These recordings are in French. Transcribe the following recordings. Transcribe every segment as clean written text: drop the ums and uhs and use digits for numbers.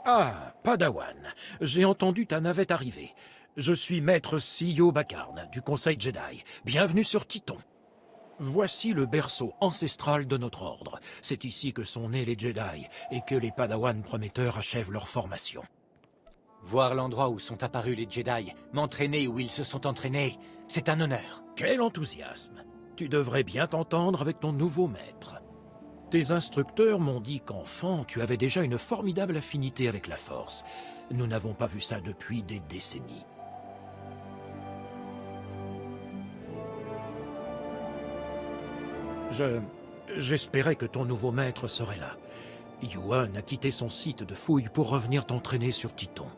Ah, Padawan, j'ai entendu ta navette arriver. Je suis maître Sio Bakarn, du Conseil Jedi. Bienvenue sur Tython. Voici le berceau ancestral de notre ordre. C'est ici que sont nés les Jedi, et que les Padawan prometteurs achèvent leur formation. Voir l'endroit où sont apparus les Jedi, m'entraîner où ils se sont entraînés, c'est un honneur. Quel enthousiasme! Tu devrais bien t'entendre avec ton nouveau maître. Tes instructeurs m'ont dit qu'enfant, tu avais déjà une formidable affinité avec la Force. Nous n'avons pas vu ça depuis des décennies. J'espérais que ton nouveau maître serait là. Yuan a quitté son site de fouille pour revenir t'entraîner sur Tython.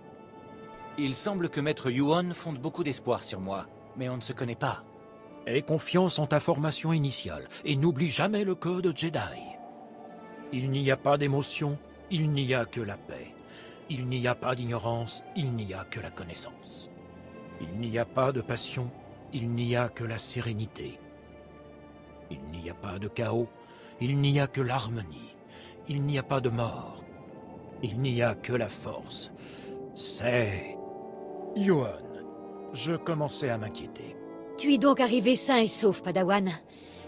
Il semble que Maître Yuan fonde beaucoup d'espoir sur moi, mais on ne se connaît pas. Aie confiance en ta formation initiale, et n'oublie jamais le code Jedi. Il n'y a pas d'émotion, il n'y a que la paix. Il n'y a pas d'ignorance, il n'y a que la connaissance. Il n'y a pas de passion, il n'y a que la sérénité. Il n'y a pas de chaos, il n'y a que l'harmonie. Il n'y a pas de mort, il n'y a que la force. C'est... Yuan, je commençais à m'inquiéter. Tu es donc arrivé sain et sauf, Padawan.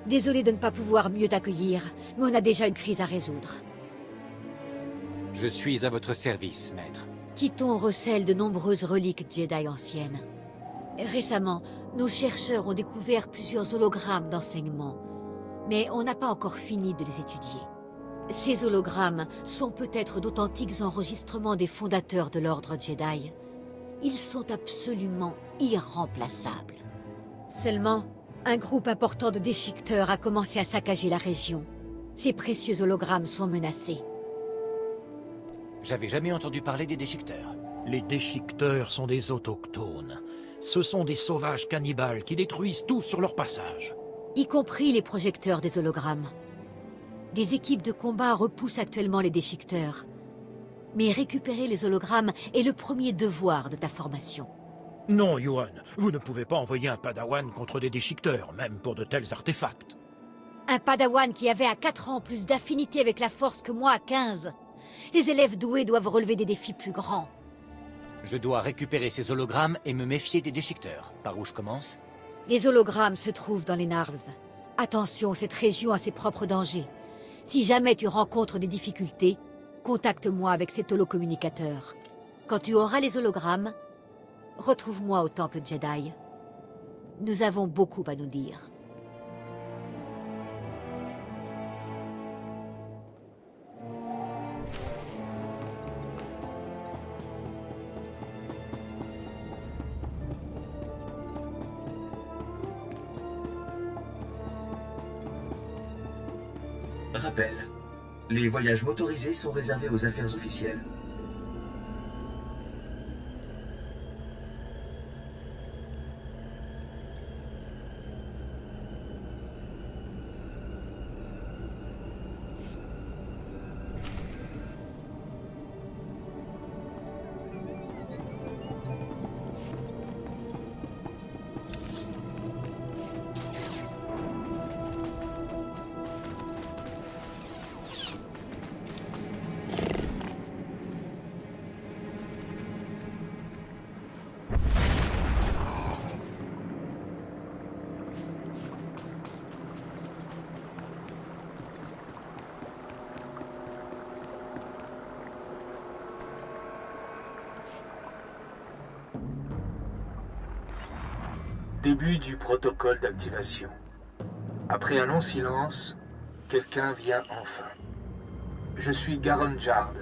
Désolé de ne pas pouvoir mieux t'accueillir, mais on a déjà une crise à résoudre. Je suis à votre service, maître. Tython recèle de nombreuses reliques Jedi anciennes. Récemment, nos chercheurs ont découvert plusieurs hologrammes d'enseignement, mais on n'a pas encore fini de les étudier. Ces hologrammes sont peut-être d'authentiques enregistrements des fondateurs de l'Ordre Jedi. Ils sont absolument irremplaçables. Seulement, un groupe important de déchiqueteurs a commencé à saccager la région. Ces précieux hologrammes sont menacés. J'avais jamais entendu parler des déchiqueteurs. Les déchiqueteurs sont des autochtones. Ce sont des sauvages cannibales qui détruisent tout sur leur passage. Y compris les projecteurs des hologrammes. Des équipes de combat repoussent actuellement les déchiqueteurs. Mais récupérer les hologrammes est le premier devoir de ta formation. Non, Yuan, vous ne pouvez pas envoyer un Padawan contre des déchiqueteurs, même pour de tels artefacts. Un Padawan qui avait à 4 ans plus d'affinité avec la Force que moi à 15. Les élèves doués doivent relever des défis plus grands. Je dois récupérer ces hologrammes et me méfier des déchiqueteurs. Par où je commence? Les hologrammes se trouvent dans les Narls. Attention, cette région a ses propres dangers. Si jamais tu rencontres des difficultés, contacte-moi avec cet holocommunicateur. Quand tu auras les hologrammes, retrouve-moi au Temple Jedi. Nous avons beaucoup à nous dire. Rappel. Les voyages motorisés sont réservés aux affaires officielles. Début du protocole d'activation. Après un long silence, quelqu'un vient enfin. Je suis Garon Jard.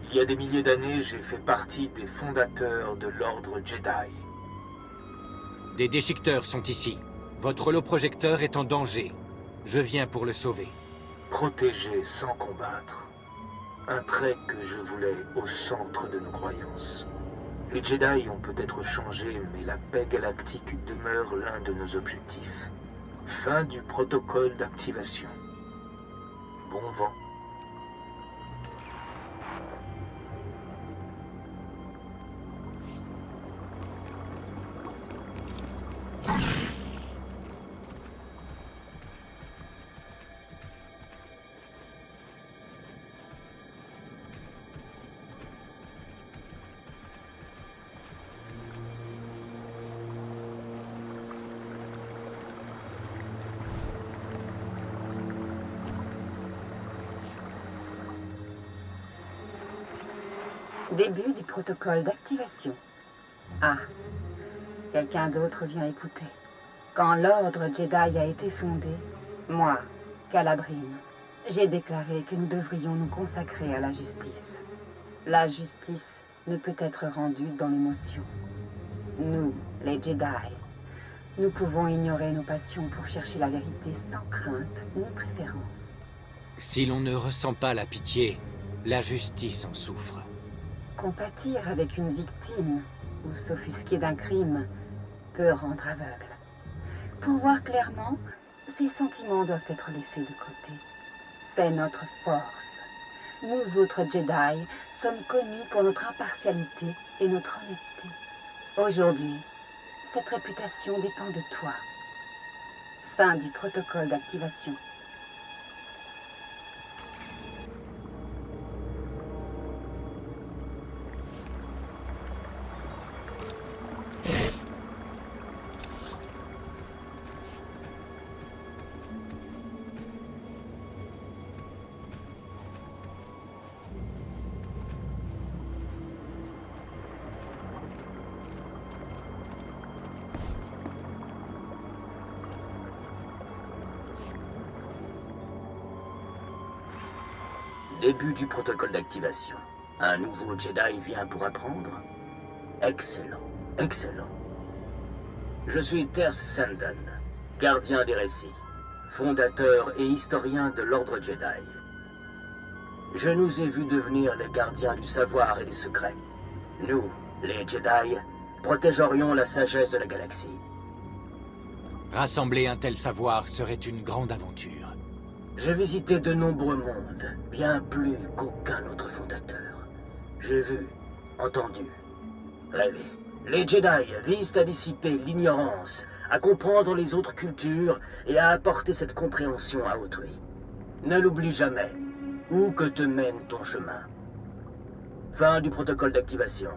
Il y a des milliers d'années, j'ai fait partie des fondateurs de l'Ordre Jedi. Des déchiqueteurs sont ici. Votre holoprojecteur est en danger. Je viens pour le sauver. Protéger sans combattre. Un trait que je voulais au centre de nos croyances. Les Jedi ont peut-être changé, mais la paix galactique demeure l'un de nos objectifs. Fin du protocole d'activation. Bon vent. Début du protocole d'activation. Ah, quelqu'un d'autre vient écouter. Quand l'ordre Jedi a été fondé, moi, Calabrine, j'ai déclaré que nous devrions nous consacrer à la justice. La justice ne peut être rendue dans l'émotion. Nous, les Jedi, nous pouvons ignorer nos passions pour chercher la vérité sans crainte ni préférence. Si l'on ne ressent pas la pitié, la justice en souffre. Compatir avec une victime ou s'offusquer d'un crime peut rendre aveugle. Pour voir clairement, ces sentiments doivent être laissés de côté. C'est notre force. Nous autres Jedi sommes connus pour notre impartialité et notre honnêteté. Aujourd'hui, cette réputation dépend de toi. Fin du protocole d'activation. Début du protocole d'activation. Un nouveau Jedi vient pour apprendre? Excellent, excellent. Je suis Terce Sandon, gardien des récits, fondateur et historien de l'Ordre Jedi. Je nous ai vus devenir les gardiens du savoir et des secrets. Nous, les Jedi, protégerions la sagesse de la galaxie. Rassembler un tel savoir serait une grande aventure. J'ai visité de nombreux mondes, bien plus qu'aucun autre fondateur. J'ai vu, entendu, rêvé. Les Jedi visent à dissiper l'ignorance, à comprendre les autres cultures et à apporter cette compréhension à autrui. Ne l'oublie jamais, où que te mène ton chemin. Fin du protocole d'activation.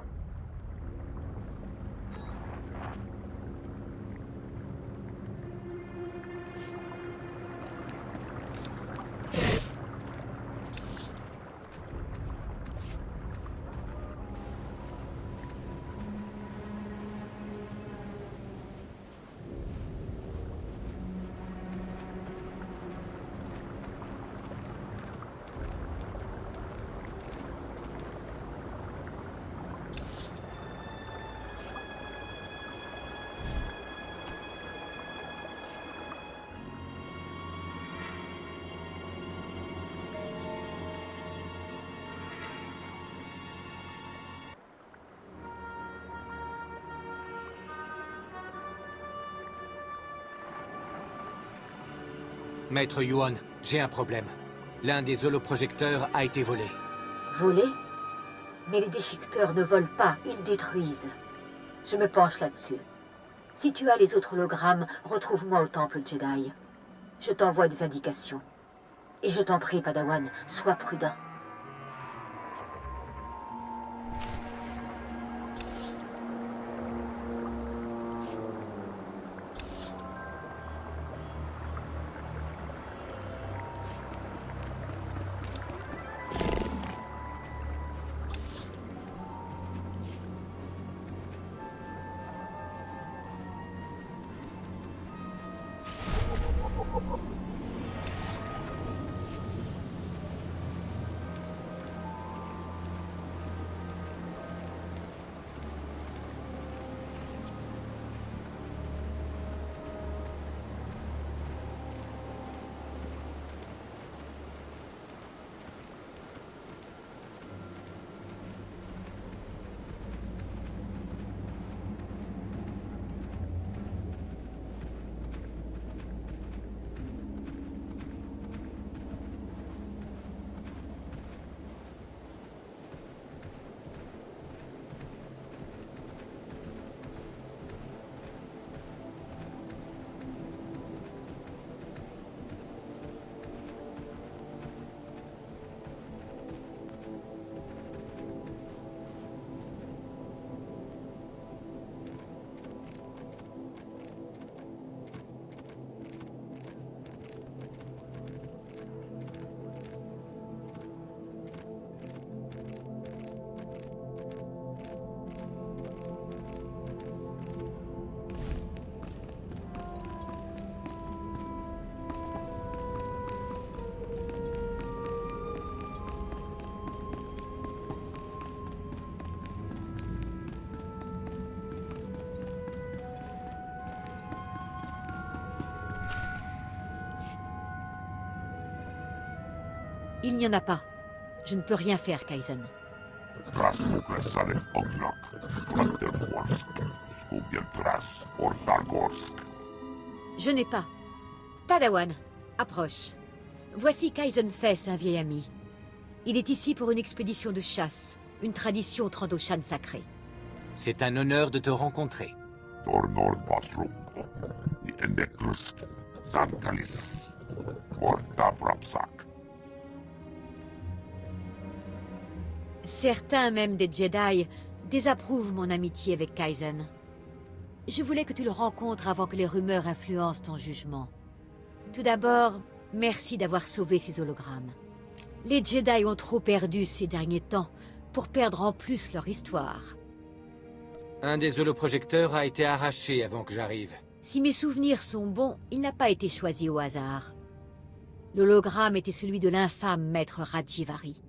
Maître Yuan, j'ai un problème. L'un des holoprojecteurs a été volé. Volé? Mais les déchiqueteurs ne volent pas, ils détruisent. Je me penche là-dessus. Si tu as les autres hologrammes, retrouve-moi au temple Jedi. Je t'envoie des indications. Et je t'en prie, Padawan, sois prudent. Il n'y en a pas. Je ne peux rien faire, Kaizen. Je n'ai pas. Padawan, approche. Voici Kaizen Fess, un vieil ami. Il est ici pour une expédition de chasse, une tradition Trandoshan sacrée. C'est un honneur de te rencontrer. Certains, même des Jedi, désapprouvent mon amitié avec Kaizen. Je voulais que tu le rencontres avant que les rumeurs influencent ton jugement. Tout d'abord, merci d'avoir sauvé ces hologrammes. Les Jedi ont trop perdu ces derniers temps pour perdre en plus leur histoire. Un des holoprojecteurs a été arraché avant que j'arrive. Si mes souvenirs sont bons, il n'a pas été choisi au hasard. L'hologramme était celui de l'infâme maître Rajivari.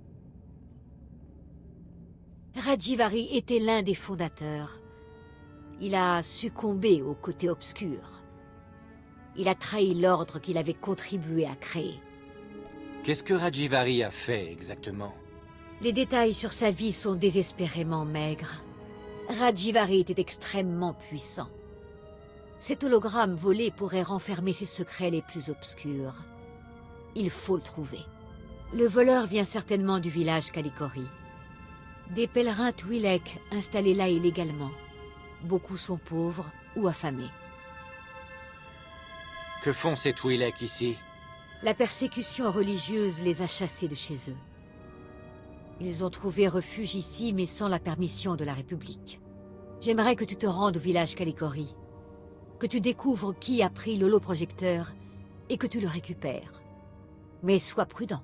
Rajivari était l'un des fondateurs. Il a succombé au côté obscur. Il a trahi l'ordre qu'il avait contribué à créer. Qu'est-ce que Rajivari a fait exactement? Les détails sur sa vie sont désespérément maigres. Rajivari était extrêmement puissant. Cet hologramme volé pourrait renfermer ses secrets les plus obscurs. Il faut le trouver. Le voleur vient certainement du village Kalikori. Des pèlerins Twi'lek installés là illégalement. Beaucoup sont pauvres ou affamés. Que font ces Twi'lek ici? La persécution religieuse les a chassés de chez eux. Ils ont trouvé refuge ici, mais sans la permission de la République. J'aimerais que tu te rendes au village Kalikori, que tu découvres qui a pris l'holoprojecteur et que tu le récupères. Mais sois prudent.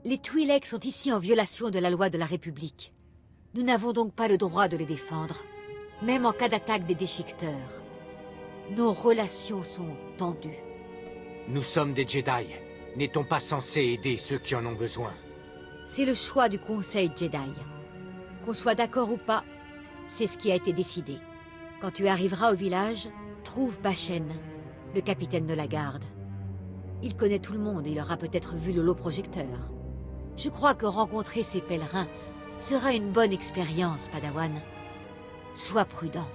Les Twi'lek sont ici en violation de la loi de la République. Nous n'avons donc pas le droit de les défendre, même en cas d'attaque des déchiqueteurs. Nos relations sont tendues. Nous sommes des Jedi. N'est-on pas censé aider ceux qui en ont besoin? C'est le choix du Conseil Jedi. Qu'on soit d'accord ou pas, c'est ce qui a été décidé. Quand tu arriveras au village, trouve Bashen, le capitaine de la garde. Il connaît tout le monde et il aura peut-être vu l'holoprojecteur. Je crois que rencontrer ces pèlerins sera une bonne expérience, Padawan. Sois prudent.